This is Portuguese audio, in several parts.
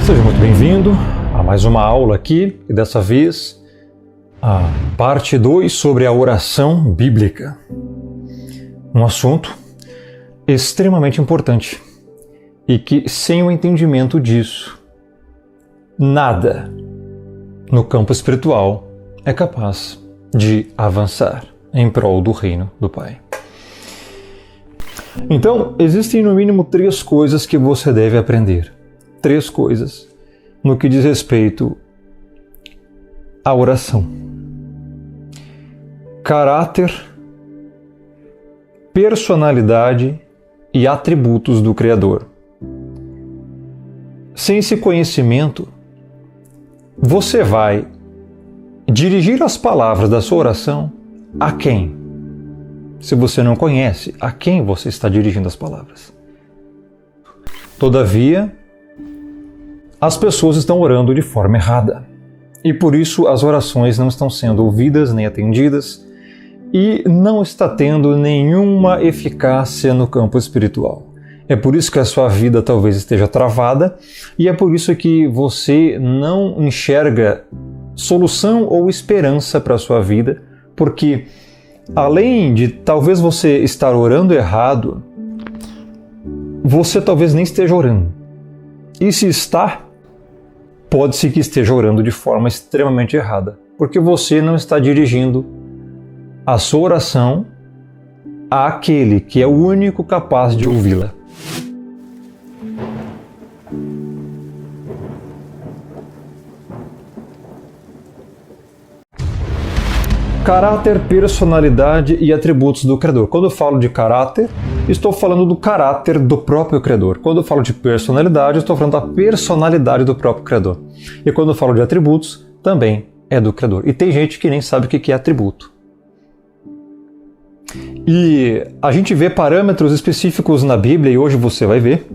Seja muito bem-vindo a mais uma aula aqui, e dessa vez a parte 2 sobre a oração bíblica. Um assunto extremamente importante e que, sem o entendimento disso, nada no campo espiritual é capaz de avançar em prol do reino do Pai. Então, existem no mínimo 3 coisas que você deve aprender. 3 coisas no que diz respeito à oração: caráter, personalidade e atributos do Criador. Sem esse conhecimento, você vai dirigir as palavras da sua oração a quem? Se você não conhece a quem você está dirigindo as palavras. Todavia, as pessoas estão orando de forma errada. E por isso as orações não estão sendo ouvidas nem atendidas e não está tendo nenhuma eficácia no campo espiritual. É por isso que a sua vida talvez esteja travada e é por isso que você não enxerga solução ou esperança para a sua vida, porque além de talvez você estar orando errado, você talvez nem esteja orando. E se está, pode-se que esteja orando de forma extremamente errada, porque você não está dirigindo a sua oração àquele que é o único capaz de ouvi-la. Caráter, personalidade e atributos do Criador. Quando eu falo de caráter, estou falando do caráter do próprio Criador. Quando eu falo de personalidade, estou falando da personalidade do próprio Criador. E quando eu falo de atributos, também é do Criador. E tem gente que nem sabe o que é atributo. E a gente vê parâmetros específicos na Bíblia, e hoje você vai ver,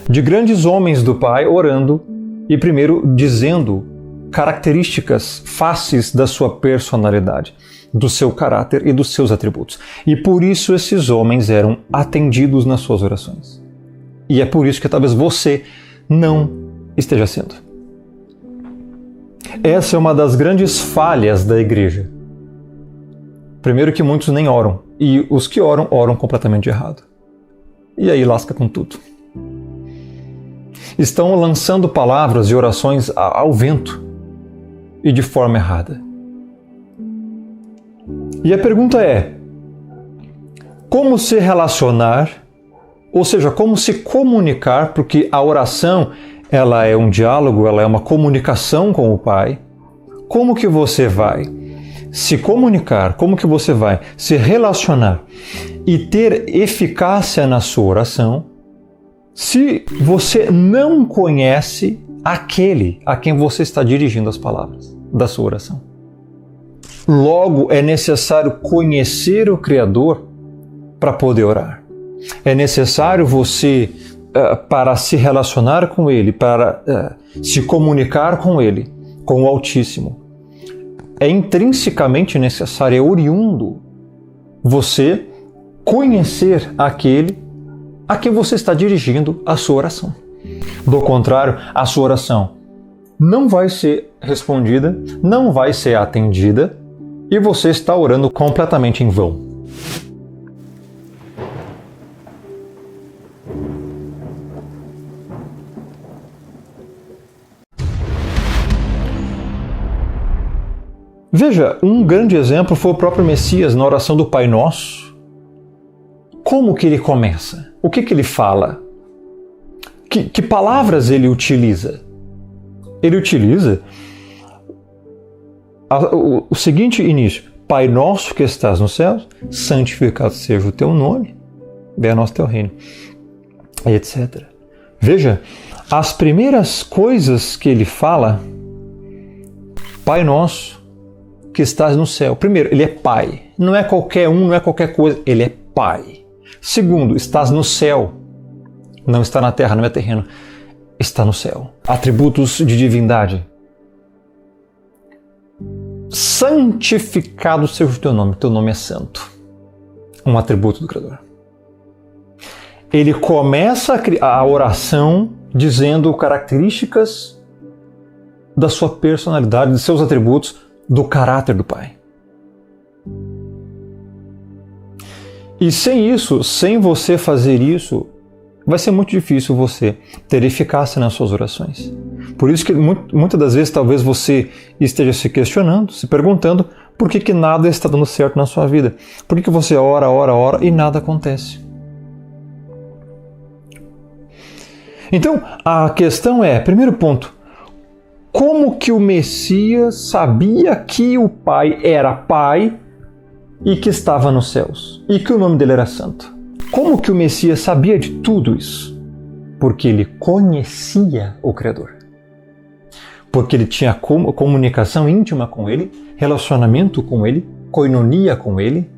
de grandes homens do Pai orando e primeiro dizendo características, faces da sua personalidade, do seu caráter e dos seus atributos. E por isso esses homens eram atendidos nas suas orações. E é por isso que talvez você não esteja sendo. Essa é uma das grandes falhas da igreja. Primeiro que muitos nem oram, e os que oram, oram completamente errado. E aí lasca com tudo. Estão lançando palavras e orações ao vento e de forma errada. E a pergunta é: como se relacionar, ou seja, como se comunicar, porque a oração ela é um diálogo, ela é uma comunicação com o Pai. Como que você vai se comunicar, como que você vai se relacionar e ter eficácia na sua oração se você não conhece aquele a quem você está dirigindo as palavras da sua oração? Logo, é necessário conhecer o Criador para poder orar. É necessário você, para se relacionar com Ele, para se comunicar com Ele, com o Altíssimo, é intrinsecamente necessário, é oriundo você conhecer aquele a quem você está dirigindo a sua oração. Do contrário, a sua oração não vai ser respondida, não vai ser atendida e você está orando completamente em vão. Veja, um grande exemplo foi o próprio Messias na oração do Pai Nosso. Como que ele começa? O que ele fala? Que palavras ele utiliza? Ele utiliza o seguinte início: Pai nosso que estás nos céus, santificado seja o teu nome, venha a nós teu reino, etc. Veja, as primeiras coisas que ele fala: Pai nosso que estás no céu. Primeiro, ele é Pai. Não é qualquer um, não é qualquer coisa. Ele é Pai. Segundo, estás no céu. Não está na terra, não é terreno. Está no céu. Atributos de divindade. Santificado seja o teu nome é santo. Um atributo do Criador. ele começa a oração dizendo características da sua personalidade, de seus atributos, do caráter do Pai. E sem isso, sem você fazer isso, vai ser muito difícil você ter eficácia nas suas orações. Por isso que muitas das vezes talvez você esteja se questionando, se perguntando por que nada está dando certo na sua vida. Por que você ora e nada acontece? Então, a questão é, primeiro ponto, como que o Messias sabia que o Pai era Pai e que estava nos céus? E que o nome dele era Santo? Como que o Messias sabia de tudo isso? Porque ele conhecia o Criador. Porque ele tinha comunicação íntima com ele, relacionamento com ele, koinonia com ele,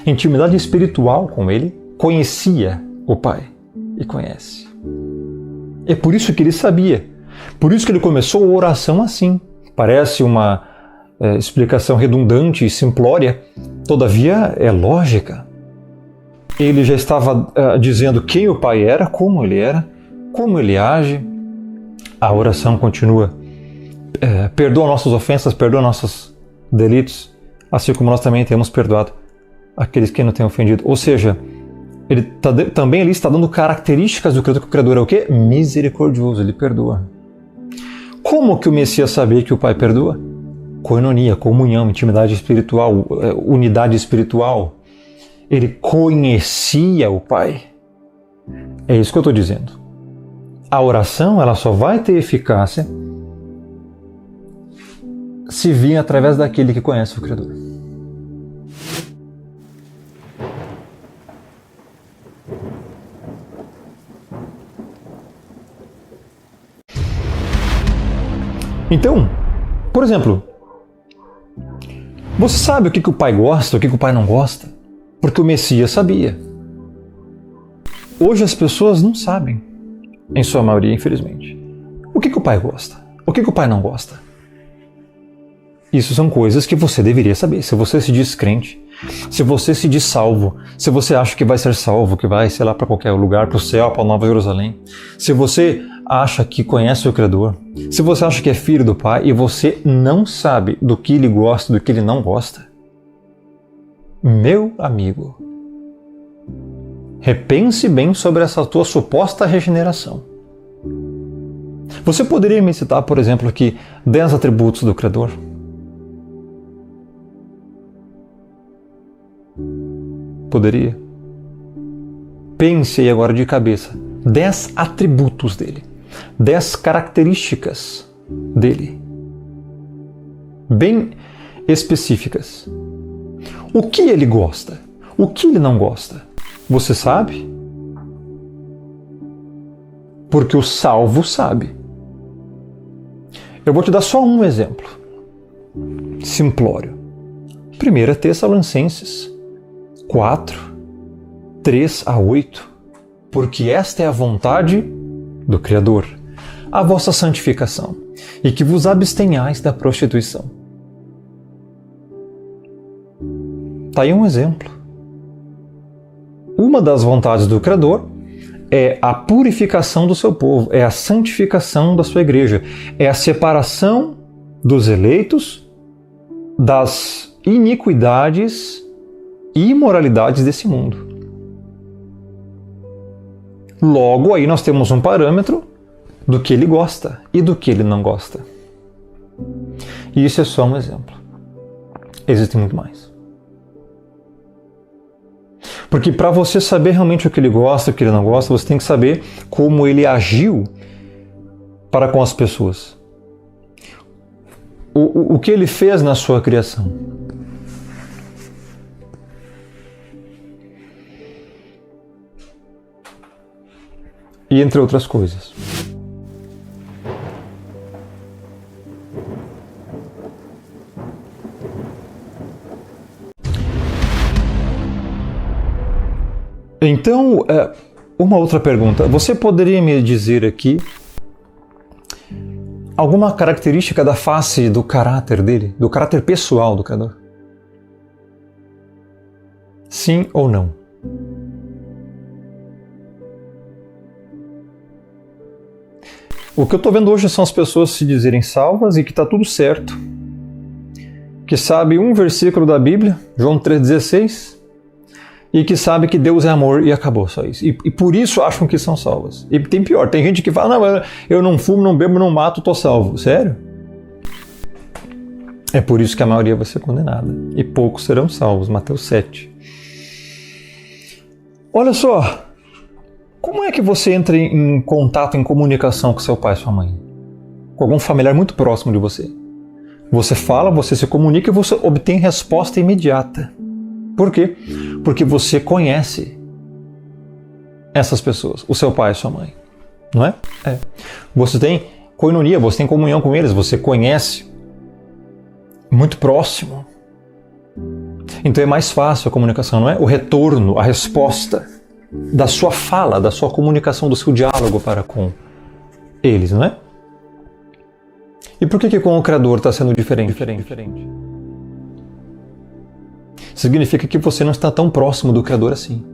intimidade espiritual com ele, conhecia o Pai e conhece. É por isso que ele sabia. Por isso que ele começou a oração assim. Parece uma explicação redundante e simplória, todavia é lógica. Ele já estava dizendo quem o Pai era, como ele age. A oração continua. Perdoa nossas ofensas, perdoa nossos delitos, assim como nós também temos perdoado aqueles que não têm ofendido. Ou seja, ele também ali está dando características do Criador, que o Criador é o quê? Misericordioso, ele perdoa. Como que o Messias sabia que o Pai perdoa? Koinonia, comunhão, intimidade espiritual, unidade espiritual. Ele conhecia o Pai. É isso que eu estou dizendo. A oração ela só vai ter eficácia se vir através daquele que conhece o Criador. Então, por exemplo, você sabe o que o Pai gosta, o que o Pai não gosta? Porque o Messias sabia. Hoje as pessoas não sabem, em sua maioria, infelizmente. O que o Pai gosta? O que o Pai não gosta? Isso são coisas que você deveria saber. Se você se diz crente, se você se diz salvo, se você acha que vai ser salvo, que vai, sei lá, para qualquer lugar, para o céu, para a Nova Jerusalém, se você acha que conhece o Criador, se você acha que é filho do Pai e você não sabe do que ele gosta, do que ele não gosta, meu amigo, repense bem sobre essa tua suposta regeneração. Você poderia me citar, por exemplo, aqui 10 atributos do Criador? Poderia? Pense aí agora de cabeça. 10 atributos dele. 10 características dele. Bem específicas. O que ele gosta? O que ele não gosta? Você sabe? Porque o salvo sabe. Eu vou te dar só um exemplo. Simplório. 1 Tessalonicenses 4, 3 a 8. Porque esta é a vontade do Criador, a vossa santificação, e que vos abstenhais da prostituição. Está aí um exemplo. Uma das vontades do Criador é a purificação do seu povo, é a santificação da sua igreja, é a separação dos eleitos das iniquidades e imoralidades desse mundo. Logo, aí nós temos um parâmetro do que ele gosta e do que ele não gosta. E isso é só um exemplo. Existem muito mais. Porque para você saber realmente o que ele gosta e o que ele não gosta, você tem que saber como ele agiu para com as pessoas. O que ele fez na sua criação. E entre outras coisas. Então, uma outra pergunta. Você poderia me dizer aqui alguma característica da face do caráter dele, do caráter pessoal do Criador? Sim ou não? O que eu estou vendo hoje são as pessoas se dizerem salvas e que está tudo certo, que sabe um versículo da Bíblia, João 3,16, e que sabe que Deus é amor e acabou, só isso. E por isso acham que são salvas. E tem pior, tem gente que fala, não, eu não fumo, não bebo, não mato, estou salvo. Sério? É por isso que a maioria vai ser condenada. E poucos serão salvos, Mateus 7. Olha só, como é que você entra em contato, em comunicação com seu pai e sua mãe? Com algum familiar muito próximo de você. Você fala, você se comunica e você obtém resposta imediata. Por quê? Porque você conhece essas pessoas, o seu pai e sua mãe. Não é? É. Você tem koinonia, você tem comunhão com eles, você conhece. Muito próximo. Então é mais fácil a comunicação, não é? O retorno, a resposta da sua fala, da sua comunicação, do seu diálogo para com eles, não é? E por que com o Criador está sendo diferente? Significa que você não está tão próximo do Criador assim.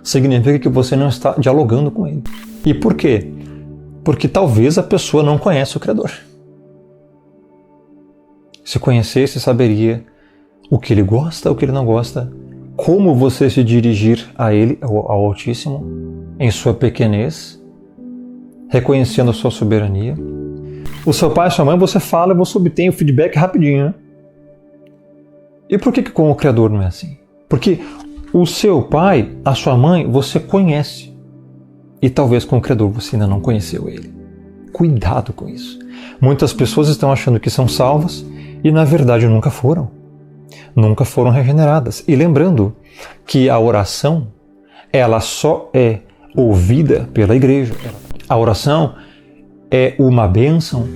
Significa que você não está dialogando com Ele. E por quê? Porque talvez a pessoa não conhece o Criador. Se conhecesse, saberia o que Ele gosta, o que Ele não gosta, como você se dirigir a Ele, ao Altíssimo, em sua pequenez, reconhecendo a sua soberania. O seu pai e sua mãe, você fala e você obtém o feedback rapidinho, né? E por que com o Criador não é assim? Porque o seu pai, a sua mãe, você conhece. E talvez com o Criador você ainda não conheceu Ele. Cuidado com isso. Muitas pessoas estão achando que são salvas e na verdade nunca foram. Nunca foram regeneradas. E lembrando que a oração, ela só é ouvida pela igreja. A oração é uma bênção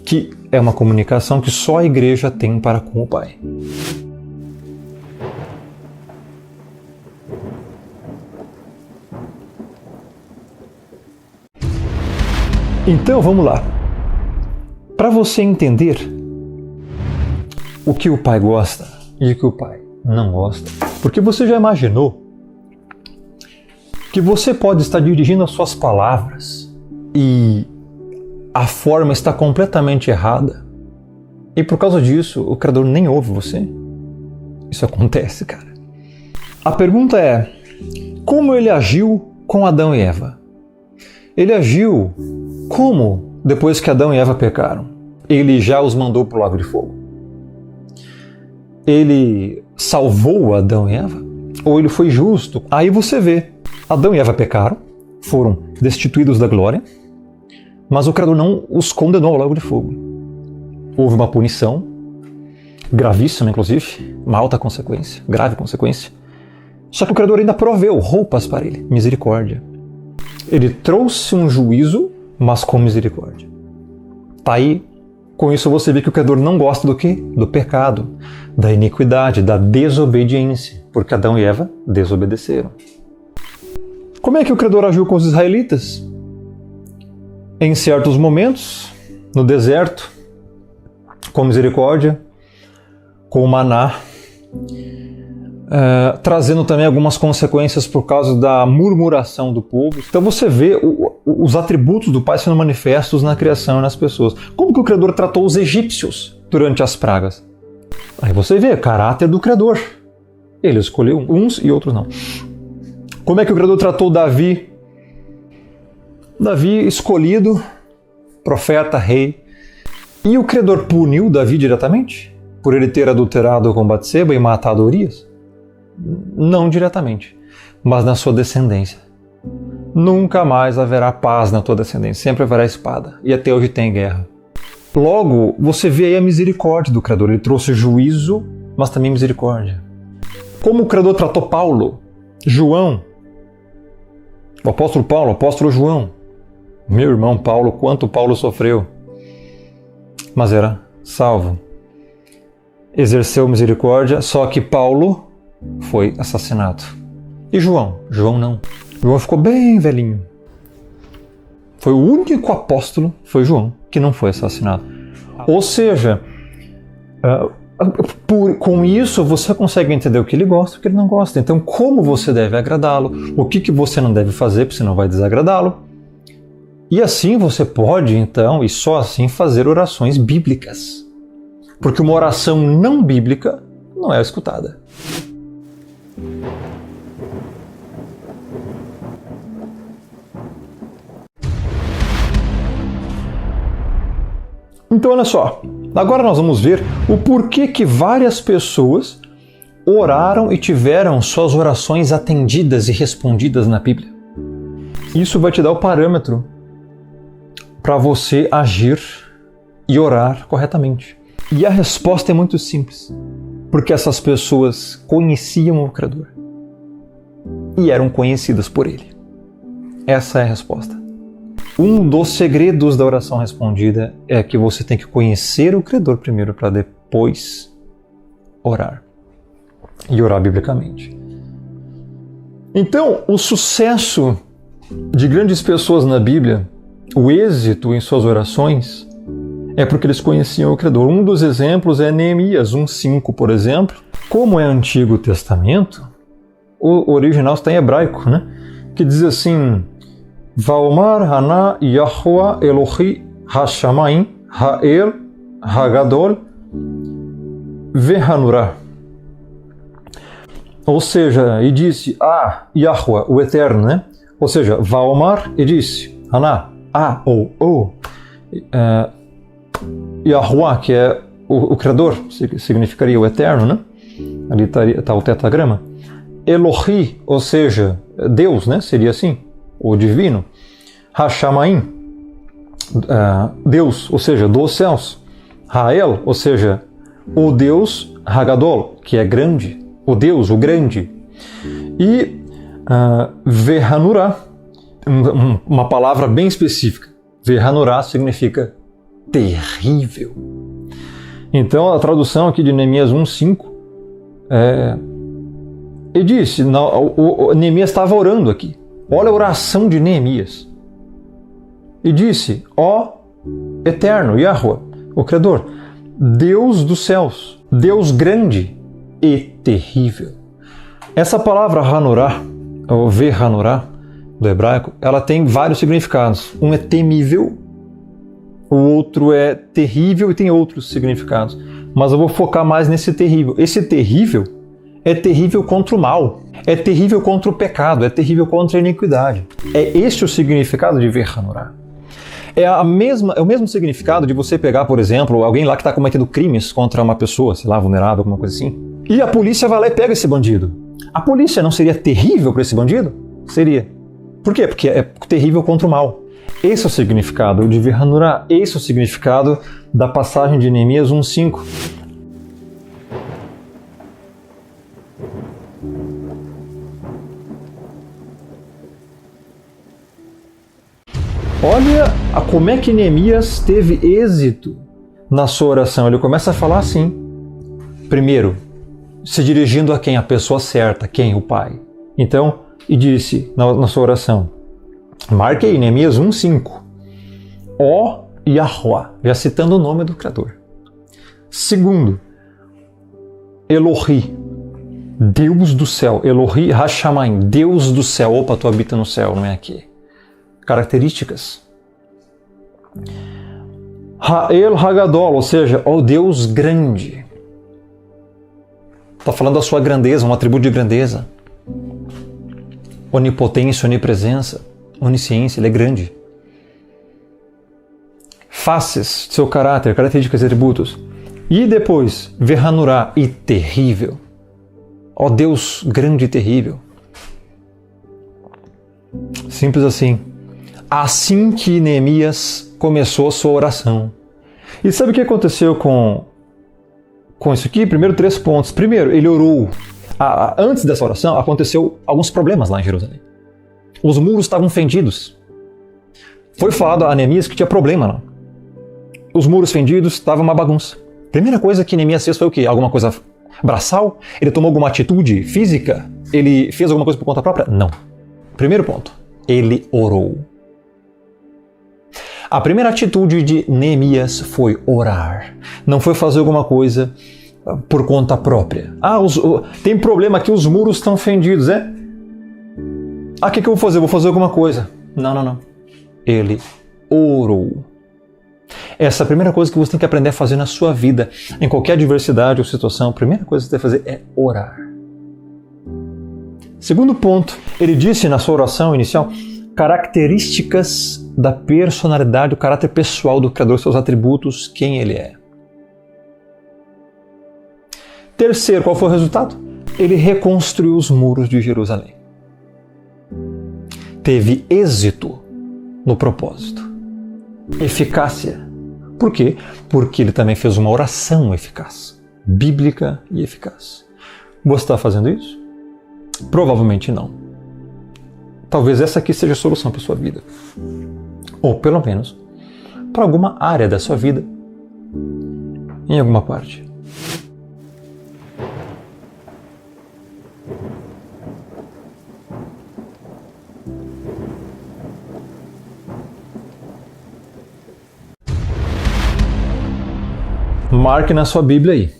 que é uma comunicação que só a igreja tem para com o Pai. Então vamos lá. Para você entender o que o Pai gosta e o que o Pai não gosta, porque você já imaginou que você pode estar dirigindo as suas palavras e a forma está completamente errada e por causa disso o Criador nem ouve você? Isso acontece, cara. A pergunta é, como Ele agiu com Adão e Eva? Ele agiu como depois que Adão e Eva pecaram? Ele já os mandou para o lago de fogo? Ele salvou Adão e Eva? Ou ele foi justo? Aí você vê, Adão e Eva pecaram, foram destituídos da glória, mas o Criador não os condenou ao lago de fogo. Houve uma punição, gravíssima inclusive, uma alta consequência, grave consequência. Só que o Criador ainda proveu roupas para ele, misericórdia. Ele trouxe um juízo, mas com misericórdia. Tá aí, com isso você vê que o Criador não gosta do quê? Do pecado, da iniquidade, da desobediência, porque Adão e Eva desobedeceram. Como é que o Criador agiu com os israelitas? Em certos momentos, no deserto, com misericórdia, com o maná, trazendo também algumas consequências por causa da murmuração do povo. Então você vê os atributos do Pai sendo manifestos na criação e nas pessoas. Como que o Criador tratou os egípcios durante as pragas? Aí você vê o caráter do Criador. Ele escolheu uns e outros não. Como é que o Criador tratou Davi? Davi escolhido, profeta, rei. E o Criador puniu Davi diretamente? Por ele ter adulterado com Batseba e matado Urias? Não diretamente, mas na sua descendência. Nunca mais haverá paz na tua descendência, sempre haverá espada, e até hoje tem guerra. Logo, você vê aí a misericórdia do Criador. Ele trouxe juízo, mas também misericórdia. Como o Criador tratou Paulo, João, o apóstolo Paulo, o apóstolo João. Meu irmão Paulo, quanto Paulo sofreu, mas era salvo. Exerceu misericórdia, só que Paulo foi assassinado. E João? João não. João ficou bem velhinho. Foi o único apóstolo, foi João, que não foi assassinado. Ou seja, com isso você consegue entender o que ele gosta e o que ele não gosta. Então, como você deve agradá-lo, o que você não deve fazer, porque senão vai desagradá-lo. E assim você pode, então, e só assim, fazer orações bíblicas. Porque uma oração não bíblica não é escutada. Então, olha só. Agora nós vamos ver o porquê que várias pessoas oraram e tiveram suas orações atendidas e respondidas na Bíblia. Isso vai te dar o parâmetro para você agir e orar corretamente. E a resposta é muito simples, porque essas pessoas conheciam o Criador e eram conhecidas por Ele. Essa é a resposta. Um dos segredos da oração respondida é que você tem que conhecer o Criador primeiro para depois orar. E orar biblicamente. Então, o sucesso de grandes pessoas na Bíblia, o êxito em suas orações, é porque eles conheciam o Criador. Um dos exemplos é Neemias 1:5, por exemplo. Como é Antigo Testamento, o original está em hebraico, né? Que diz assim: Vaomar Hana Yahuwah Elohi Hashamayim Ha'el Hagadol Vehanurah. Ou seja, e disse, Yahuwah, o Eterno, né? Ou seja, Vaomar e disse, Haná, ou O, Yahuwah, que é o Criador, significaria o Eterno, né? Ali está o tetragrama. Elohi, ou seja, Deus, né? Seria assim, o divino. Hashamayim, Deus, ou seja, dos céus. Ha'el, ou seja, o Deus Hagadol, que é grande. O Deus, o grande. E Vehanurah, uma palavra bem específica. Vehanurah significa terrível. Então, a tradução aqui de Neemias 1:5 ele disse, Neemias estava orando aqui. Olha a oração de Neemias. E disse, ó Eterno, Yahuwah, o Criador, Deus dos céus, Deus grande e terrível. Essa palavra Hanurah, ou Vehanurah, do hebraico, ela tem vários significados. Um é temível, o outro é terrível e tem outros significados. Mas eu vou focar mais nesse terrível. Esse terrível é terrível contra o mal, é terrível contra o pecado, é terrível contra a iniquidade. É este o significado de Vehanurah. É o mesmo significado de você pegar, por exemplo, alguém lá que está cometendo crimes contra uma pessoa, sei lá, vulnerável, alguma coisa assim. E a polícia vai lá e pega esse bandido. A polícia não seria terrível para esse bandido? Seria. Por quê? Porque é terrível contra o mal. Esse é o significado de Vehanurah. Esse é o significado da passagem de Neemias 1:5. Olha como é que Neemias teve êxito na sua oração. Ele começa a falar assim. Primeiro, se dirigindo a quem? A pessoa certa. Quem? O Pai. Então, e disse na sua oração, marque aí, Neemias 1:5. Ó Yahuwah, já citando o nome do Criador. Segundo, Elohi, Deus do céu. Elohi Hashamayim, Deus do céu. Opa, tu habita no céu, não é aqui. Características. Ha'el Hagadol, ou seja, ó Deus grande. Está falando da sua grandeza, um atributo de grandeza. Onipotência, onipresença, onisciência, ele é grande. Faces, seu caráter, características e atributos. E depois, Vehanurah, e terrível. Ó Deus grande e terrível. Simples assim. Assim que Neemias começou a sua oração. E sabe o que aconteceu com isso aqui? Primeiro, 3 pontos. Primeiro, ele orou. Antes dessa oração, aconteceu alguns problemas lá em Jerusalém. Os muros estavam fendidos. Foi falado a Neemias que tinha problema lá. Os muros fendidos, estava uma bagunça. Primeira coisa que Neemias fez foi o quê? Alguma coisa braçal? Ele tomou alguma atitude física? Ele fez alguma coisa por conta própria? Não. Primeiro ponto, ele orou. A primeira atitude de Neemias foi orar. Não foi fazer alguma coisa por conta própria. Tem problema aqui, os muros estão fendidos, é? O que eu vou fazer? Vou fazer alguma coisa. Não. ele orou. Essa é a primeira coisa que você tem que aprender a fazer na sua vida. Em qualquer adversidade ou situação, a primeira coisa que você tem que fazer é orar. Segundo ponto, ele disse na sua oração inicial, características da personalidade, o caráter pessoal do Criador, seus atributos, quem ele é. Terceiro, qual foi o resultado? Ele reconstruiu os muros de Jerusalém. Teve êxito no propósito. Eficácia. Por quê? Porque ele também fez uma oração eficaz, bíblica e eficaz. Você está fazendo isso? Provavelmente não. Talvez essa aqui seja a solução para a sua vida. Ou pelo menos para alguma área da sua vida, em alguma parte. Marque na sua Bíblia aí.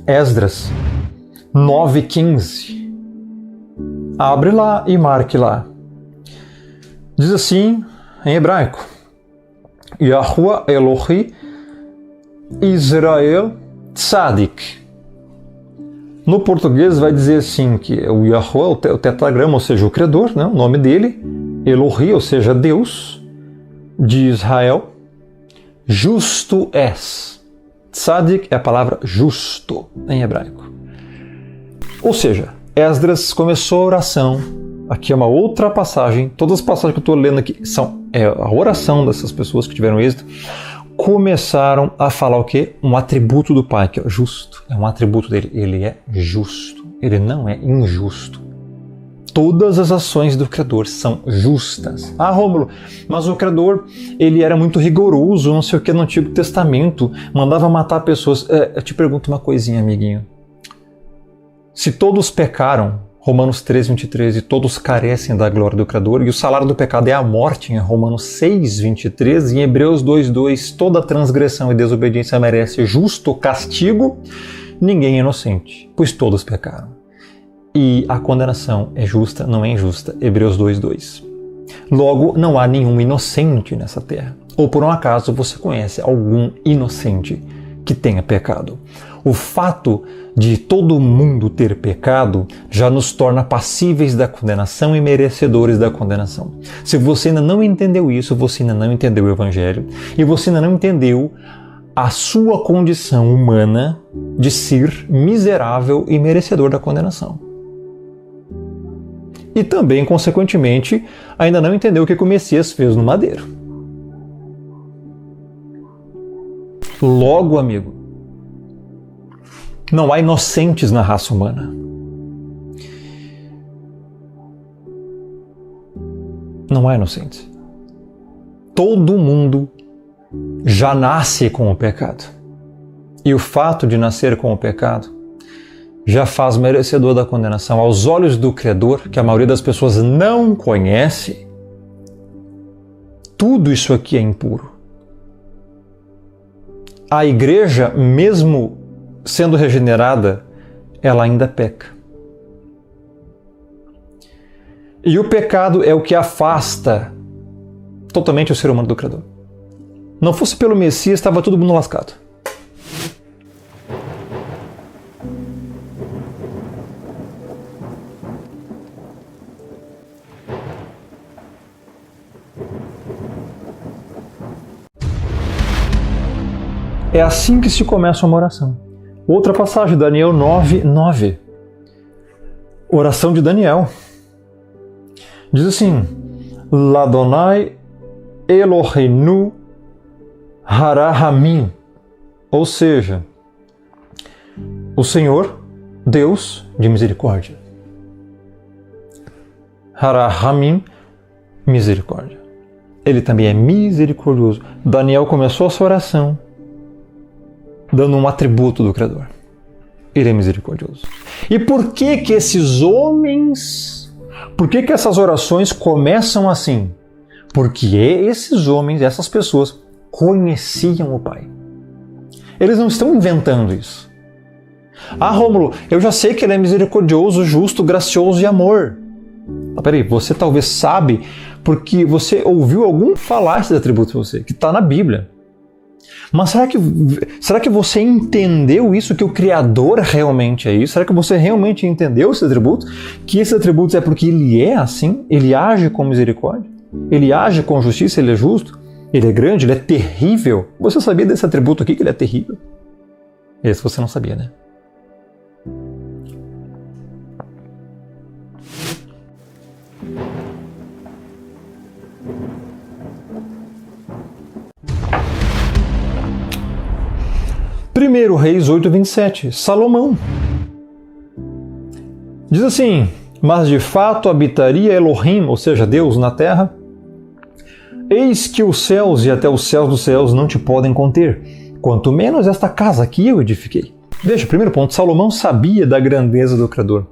Esdras 9:15. Abre lá e marque lá. Diz assim em hebraico: Yahuwah Elohi Israel Tzadik. No português vai dizer assim que o Yahuwah, o tetragrama, ou seja, o Criador, né, o nome dele, Elohi, ou seja, Deus de Israel, justo és. Tzadik é a palavra justo em hebraico. Ou seja, Esdras começou a oração. Aqui é uma outra passagem. Todas as passagens que eu estou lendo aqui são a oração dessas pessoas que tiveram êxito. Começaram a falar o quê? Um atributo do Pai, que é justo. É um atributo dele. Ele é justo. Ele não é injusto. Todas as ações do Criador são justas. Ah, Rômulo, mas o Criador, ele era muito rigoroso, não sei o que, no Antigo Testamento, mandava matar pessoas. Eu te pergunto uma coisinha, amiguinho. Se todos pecaram, Romanos 3:23, e todos carecem da glória do Criador, e o salário do pecado é a morte, em Romanos 6:23, e em Hebreus 2:2, toda transgressão e desobediência merece justo castigo, ninguém é inocente, pois todos pecaram. E a condenação é justa, não é injusta. Hebreus 2:2. Logo, não há nenhum inocente nessa terra. Ou por um acaso você conhece algum inocente que tenha pecado. O fato de todo mundo ter pecado já nos torna passíveis da condenação e merecedores da condenação. Se você ainda não entendeu isso, você ainda não entendeu o Evangelho e você ainda não entendeu a sua condição humana de ser miserável e merecedor da condenação. E também, consequentemente, ainda não entendeu o que o Messias fez no madeiro. Logo, amigo, não há inocentes na raça humana. Não há inocentes. Todo mundo já nasce com o pecado. E o fato de nascer com o pecado já faz merecedor da condenação. Aos olhos do Criador, que a maioria das pessoas não conhece, tudo isso aqui é impuro. A igreja, mesmo sendo regenerada, ela ainda peca. E o pecado é o que afasta totalmente o ser humano do Criador. Não fosse pelo Messias, estava todo mundo lascado. É assim que se começa uma oração. Outra passagem, Daniel 9:9. Oração de Daniel. Diz assim: Ladonai Eloheinu Harahamim. Ou seja, o Senhor, Deus de misericórdia. Harahamim, misericórdia. Ele também é misericordioso. Daniel começou a sua oração dando um atributo do Criador. Ele é misericordioso. E por que que esses homens, por que que essas orações começam assim? Porque esses homens, essas pessoas, conheciam o Pai. Eles não estão inventando isso. Ah, Rômulo, eu já sei que ele é misericordioso, justo, gracioso e amor. Peraí, você talvez sabe porque você ouviu algum falar esses atributos para você, que está na Bíblia. Mas será que você entendeu isso, que o Criador realmente é isso? Será que você realmente entendeu esses atributos? Que esses atributos é porque Ele é assim? Ele age com misericórdia? Ele age com justiça? Ele é justo? Ele é grande? Ele é terrível? Você sabia desse atributo aqui, que Ele é terrível? Esse você não sabia, né? Primeiro Reis 8:27, Salomão. Diz assim: mas de fato habitaria Elohim, ou seja, Deus, na terra. Eis que os céus e até os céus dos céus não te podem conter, quanto menos esta casa que eu edifiquei. Veja, primeiro ponto, Salomão sabia da grandeza do Criador.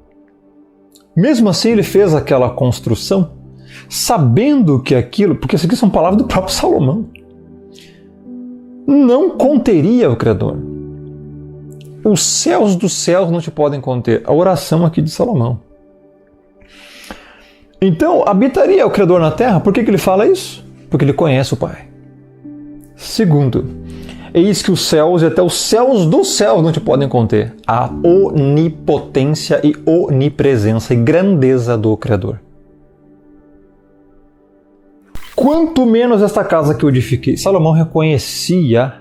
Mesmo assim, ele fez aquela construção, sabendo que aquilo, porque isso aqui são palavras do próprio Salomão, não conteria o Criador. Os céus dos céus não te podem conter. A oração aqui de Salomão. Então, habitaria o Criador na terra? Por que ele fala isso? Porque ele conhece o Pai. Segundo, eis que os céus e até os céus dos céus não te podem conter. A onipotência e onipresença e grandeza do Criador. Quanto menos esta casa que eu edifiquei. Salomão reconhecia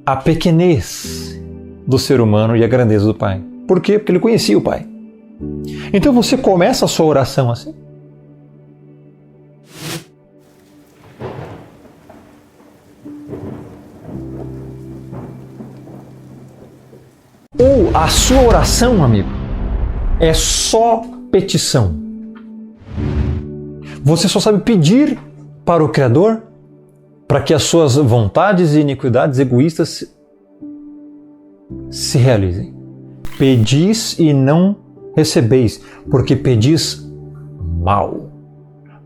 a pequenez do ser humano e a grandeza do Pai. Por quê? Porque ele conhecia o Pai. Então você começa a sua oração assim. Ou a sua oração, amigo, é só petição. Você só sabe pedir para o Criador para que as suas vontades e iniquidades egoístas se realizem. Pedis e não recebeis, porque pedis mal,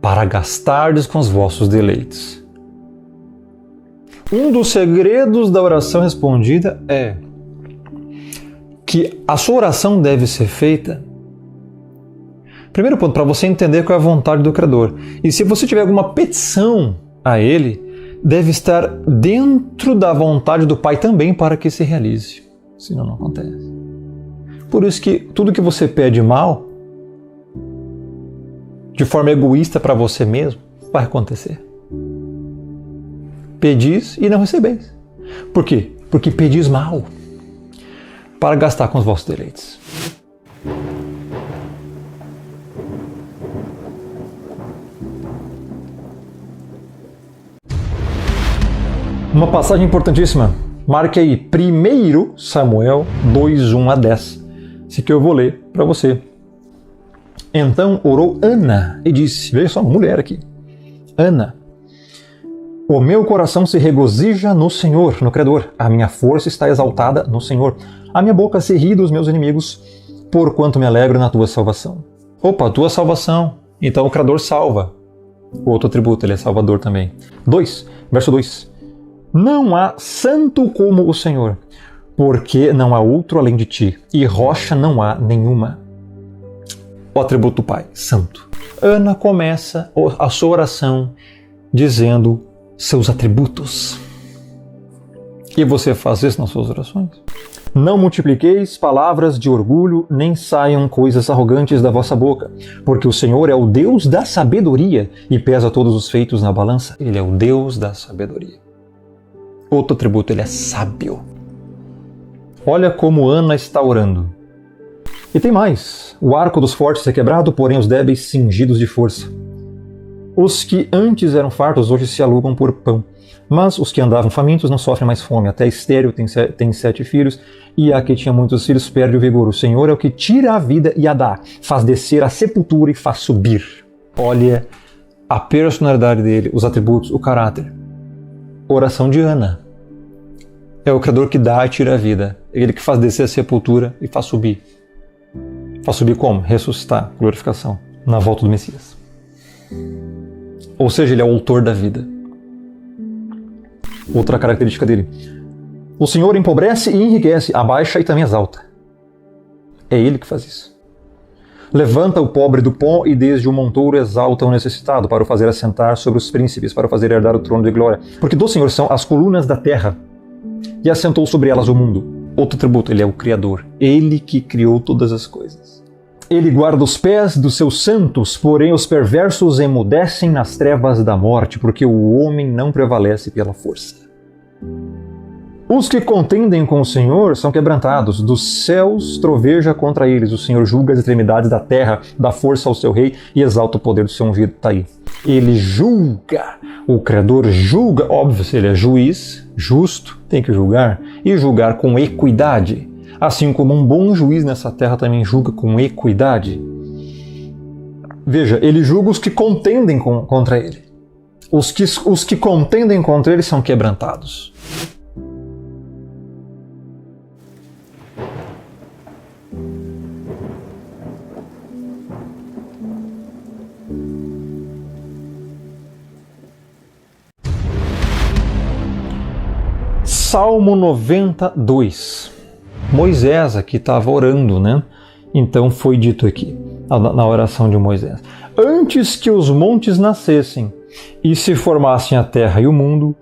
para gastardes com os vossos deleites. Um dos segredos da oração respondida é que a sua oração deve ser feita. Primeiro ponto, para você entender qual é a vontade do Criador. E se você tiver alguma petição a Ele, deve estar dentro da vontade do Pai também para que se realize. Senão não acontece. Por isso que tudo que você pede mal, de forma egoísta para você mesmo, vai acontecer. Pedis e não recebeis. Por quê? Porque pedis mal, para gastar com os vossos deleites. Uma passagem importantíssima. Marque aí 1 Samuel 2:1-10. Esse que eu vou ler para você. Então orou Ana e disse, veja só, mulher aqui. Ana, o meu coração se regozija no Senhor, no Criador. A minha força está exaltada no Senhor. A minha boca se ri dos meus inimigos, porquanto me alegro na tua salvação. Opa, tua salvação. Então o Criador salva. O outro atributo, ele é salvador também. Verso 2. Não há santo como o Senhor, porque não há outro além de ti, e rocha não há nenhuma. O atributo do Pai, santo. Ana começa a sua oração dizendo seus atributos. E você faz isso nas suas orações? Não multipliqueis palavras de orgulho, nem saiam coisas arrogantes da vossa boca, porque o Senhor é o Deus da sabedoria e pesa todos os feitos na balança. Ele é o Deus da sabedoria. Outro atributo, ele é sábio. Olha como Ana está orando. E tem mais. O arco dos fortes é quebrado, porém os débeis cingidos de força. Os que antes eram fartos hoje se alugam por pão. Mas os que andavam famintos não sofrem mais fome. Até a estéril tem 7 filhos, e a que tinha muitos filhos perde o vigor. O Senhor é o que tira a vida e a dá, faz descer a sepultura e faz subir. Olha a personalidade dele, os atributos, o caráter. Oração de Ana. É o Criador que dá e tira a vida. É Ele que faz descer a sepultura e faz subir. Faz subir como? Ressuscitar, glorificação, na volta do Messias. Ou seja, Ele é o autor da vida. Outra característica dele. O Senhor empobrece e enriquece, abaixa e também exalta. É Ele que faz isso. Levanta o pobre do pó e desde o montouro exalta o necessitado, para o fazer assentar sobre os príncipes, para o fazer herdar o trono de glória. Porque do Senhor são as colunas da terra, e assentou sobre elas o mundo. Outro atributo, ele é o Criador. Ele que criou todas as coisas. Ele guarda os pés dos seus santos, porém os perversos emudecem nas trevas da morte, porque o homem não prevalece pela força. Os que contendem com o Senhor são quebrantados, dos céus troveja contra eles. O Senhor julga as extremidades da terra, dá força ao seu rei e exalta o poder do seu ungido. Está aí. Ele julga, o Criador julga, óbvio, se ele é juiz, justo, tem que julgar, e julgar com equidade. Assim como um bom juiz nessa terra também julga com equidade. Veja, ele julga os que contendem contra ele. Os que contendem contra ele são quebrantados. Salmo 92. Moisés aqui estava orando, né? Então foi dito aqui, na oração de Moisés: antes que os montes nascessem e se formassem a terra e o mundo,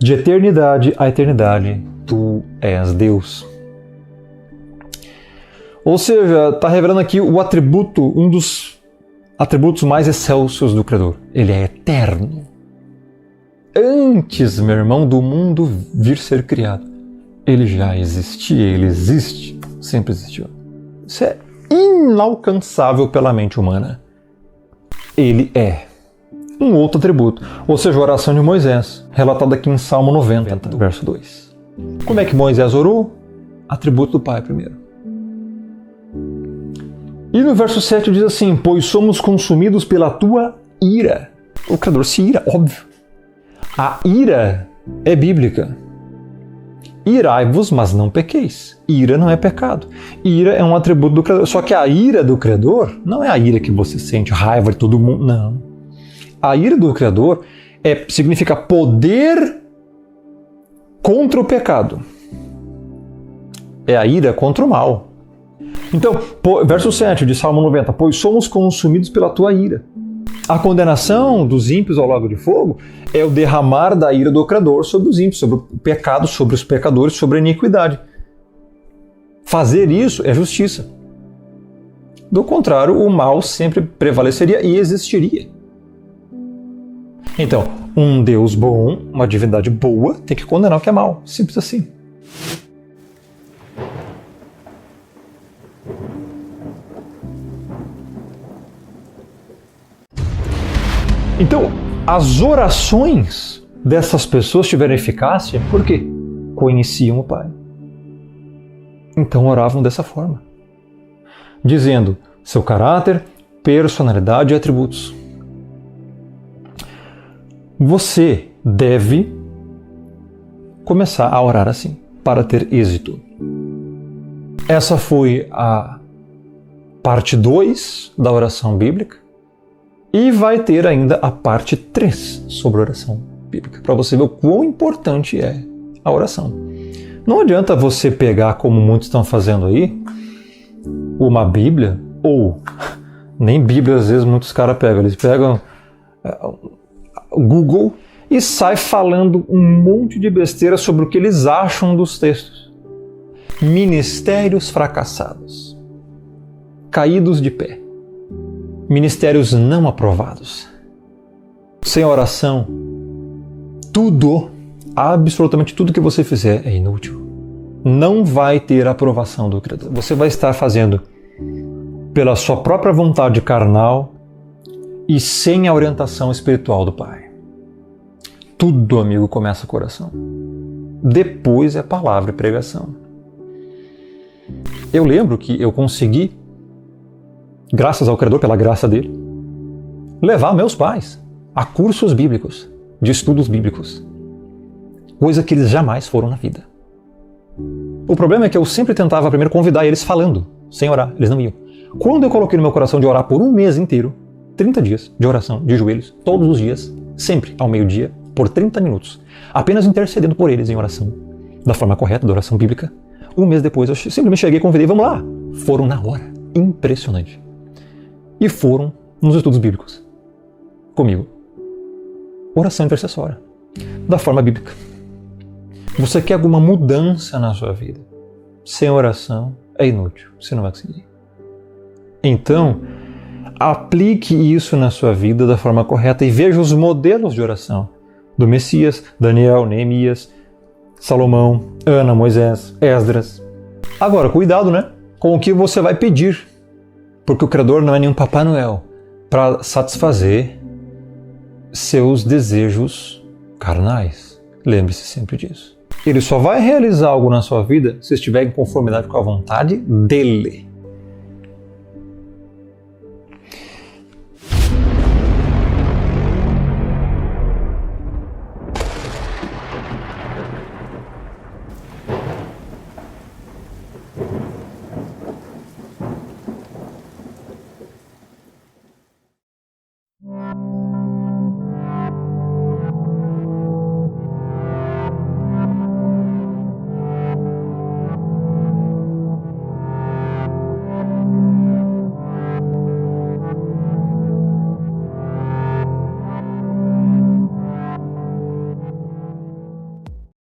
de eternidade a eternidade, tu és Deus. Ou seja, está revelando aqui o atributo, um dos atributos mais excelsos do Criador. Ele é eterno. Antes, meu irmão, do mundo vir ser criado, ele já existia, ele existe, sempre existiu. Isso é inalcançável pela mente humana. Ele é um outro atributo, ou seja, a oração de Moisés, relatada aqui em Salmo 90, verso 2. Como é que Moisés orou? Atributo do Pai primeiro. E no verso 7 diz assim: pois somos consumidos pela tua ira. O Criador se ira, óbvio. A ira é bíblica. Irai-vos, mas não pequeis. Ira não é pecado. Ira é um atributo do Criador. Só que a ira do Criador não é a ira que você sente, raiva de todo mundo. Não. A ira do Criador significa poder contra o pecado. É a ira contra o mal. Então, verso 7 de Salmo 90. Pois somos consumidos pela tua ira. A condenação dos ímpios ao lago de fogo é o derramar da ira do Criador sobre os ímpios, sobre o pecado, sobre os pecadores, sobre a iniquidade. Fazer isso é justiça. Do contrário, o mal sempre prevaleceria e existiria. Então, um Deus bom, uma divindade boa, tem que condenar o que é mal. Simples assim. Então, as orações dessas pessoas tiveram eficácia porque conheciam o Pai. Então oravam dessa forma, dizendo seu caráter, personalidade e atributos. Você deve começar a orar assim, para ter êxito. Essa foi a parte 2 da oração bíblica. E vai ter ainda a parte 3 sobre a oração bíblica, para você ver o quão importante é a oração. Não adianta você pegar, como muitos estão fazendo aí, uma Bíblia, ou nem Bíblia às vezes muitos caras pegam, eles pegam o Google e saem falando um monte de besteira sobre o que eles acham dos textos. Ministérios fracassados, caídos de pé. Ministérios não aprovados. Sem oração, tudo, absolutamente tudo que você fizer é inútil. Não vai ter aprovação do Criador. Você vai estar fazendo pela sua própria vontade carnal e sem a orientação espiritual do Pai. Tudo, amigo, começa com oração. Depois é palavra e pregação. Eu lembro que eu consegui, graças ao Criador, pela graça dele, levar meus pais a cursos bíblicos, de estudos bíblicos. Coisa que eles jamais foram na vida. O problema é que eu sempre tentava primeiro convidar eles falando, sem orar, eles não iam. Quando eu coloquei no meu coração de orar por um mês inteiro, 30 dias de oração, de joelhos, todos os dias, sempre ao meio-dia, por 30 minutos, apenas intercedendo por eles em oração, da forma correta, da oração bíblica, um mês depois eu simplesmente cheguei e convidei, vamos lá. Foram na hora. Impressionante. e foram nos estudos bíblicos comigo. Oração intercessória, da forma bíblica. Você quer alguma mudança na sua vida? Sem oração é inútil, você não vai conseguir. Então, aplique isso na sua vida da forma correta e veja os modelos de oração do Messias, Daniel, Neemias, Salomão, Ana, Moisés, Esdras. Agora, cuidado, né? Com o que você vai pedir, porque o Criador não é nenhum Papai Noel para satisfazer seus desejos carnais. Lembre-se sempre disso. Ele só vai realizar algo na sua vida se estiver em conformidade com a vontade dele.